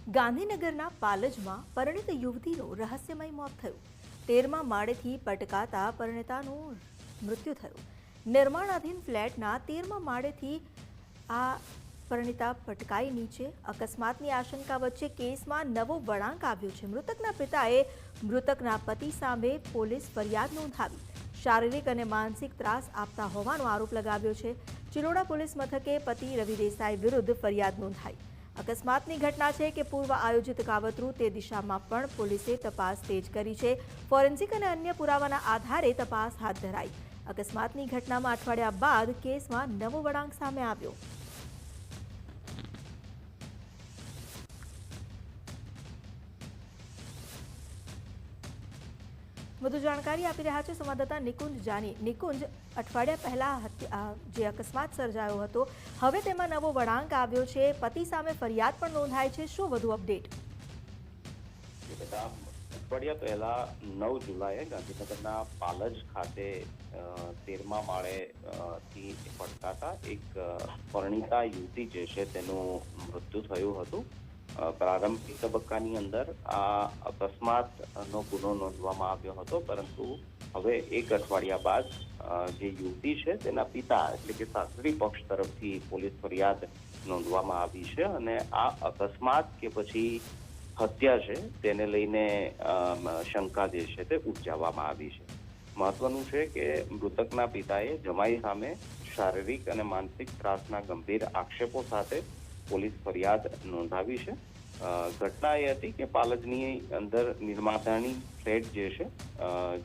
ગાંધીનગરના પાલજમાં પરિણીત યુવતીનું રહસ્યમય મોત થયું। 13મા માળેથી પટકાતા પરિણીતાનું મૃત્યુ થયું। નિર્માણાધીન ફ્લેટના 13મા માળેથી આ પરિણીતા પટકાઈ નીચે। અકસ્માતની આશંકા વચ્ચે કેસમાં નવો વળાંક આવ્યો છે। મૃતકના પિતાએ મૃતકના પતિ સામે પોલીસ ફરિયાદ નોંધાવી। શારીરિક અને માનસિક ત્રાસ આપતા હોવાનો આરોપ લગાવ્યો છે। ચિલોડા પોલીસ મથકે પતિ રવિ દેસાઈ વિરુદ્ધ ફરિયાદ નોંધાઈ। અકસ્માતની ઘટના છે કે પૂર્વ આયોજિત કાવતરું તે દિશામાં પણ પોલીસે તપાસ તેજ કરી છે। ફોરેન્સિક અને અન્ય પુરાવાના આધારે તપાસ હાથ ધરાઈ। અકસ્માતની ઘટનામાં અઠવાડિયા બાદ કેસમાં નવો વળાંક સામે આવ્યો। વધુ જાણકારી આપી રહ્યા છે સંવાદદાતા નિકુંજ જાની। નિકુંજ, અઠવાડિયા પહેલા જે અકસ્માત સર્જાયો હતો, હવે તેમાં નવો વળાંક આવ્યો છે। પતિ સામે ફરિયાદ પણ નોંધાઈ છે। શું વધુ અપડેટ? અઠવાડિયા પહેલા 9 જુલાઈએ ગાંધીનગરના પાલજ ખાતે 13મા માળે થી પડકાતા એક પરિણીતા યુવતી જે છે તેનું મૃત્યુ થયું હતું। પ્રારંભિક તબક્કાની અંદર આ અકસ્માતનો ગુનો નોંધવામાં આવ્યો હતો, પરંતુ હવે એક અઠવાડિયા બાદ જે યુવતી છે તેના પિતા એટલે કે સાસરી પક્ષ તરફથી પોલીસ ફરિયાદ નોંધવામાં આવી છે અને આ અકસ્માત કે પછી હત્યા છે તેને લઈને શંકા જે છે તે ઉપજાવવામાં આવી છે। મહત્વનું છે કે મૃતકના પિતાએ જમાઈ સામે શારીરિક અને માનસિક ત્રાસના ગંભીર આક્ષેપો સાથે પોલીસ ફરિયાદ નોંધાવી છે। ઘટના એ હતી કે પાલજની અંદર નિર્માતાની ફ્લેટ જે છે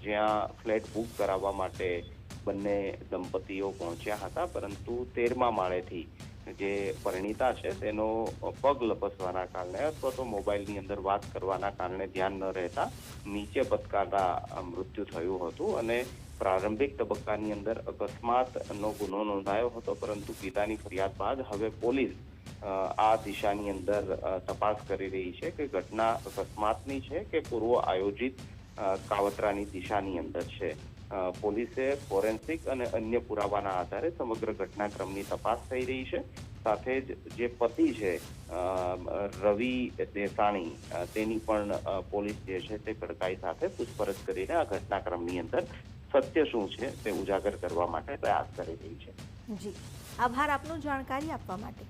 જ્યાં ફ્લેટ બુક કરાવવા માટે બંને દંપતીઓ પહોંચ્યા હતા, પરંતુ 13મા માળેથી જે પરિણીતા છે તેનો પગ લપસવાના કારણે અથવા તો મોબાઈલની અંદર વાત કરવાના કારણે ધ્યાન ન રહેતા નીચે પટકાતા મૃત્યુ થયું હતું અને પ્રારંભિક તબક્કાની અંદર અકસ્માતનો ગુનો નોંધાયો હતો, પરંતુ પિતાની ફરિયાદ બાદ હવે પોલીસ આ દિશાની અંદર તપાસ કરી રહી છે કે ઘટના અકસ્માતની છે કે પૂર્વ આયોજિત કાવતરાની દિશાની અંદર છે। પોલીસે ફોરેન્સિક અને અન્ય પુરાવાના આધારે સમગ્ર ઘટનાક્રમની તપાસ થઈ રહી છે। સાથે જ જે પતિ છે રવિ દેસાણી તેની પણ પોલીસ જે છે તે કડકાઈ સાથે પૂછપરછ કરીને આ ઘટનાક્રમની અંદર સત્ય શું છે તે ઉજાગર કરવા માટે પ્રયાસ કરી રહી છે। જી, આભાર આપનો જાણકારી આપવા માટે।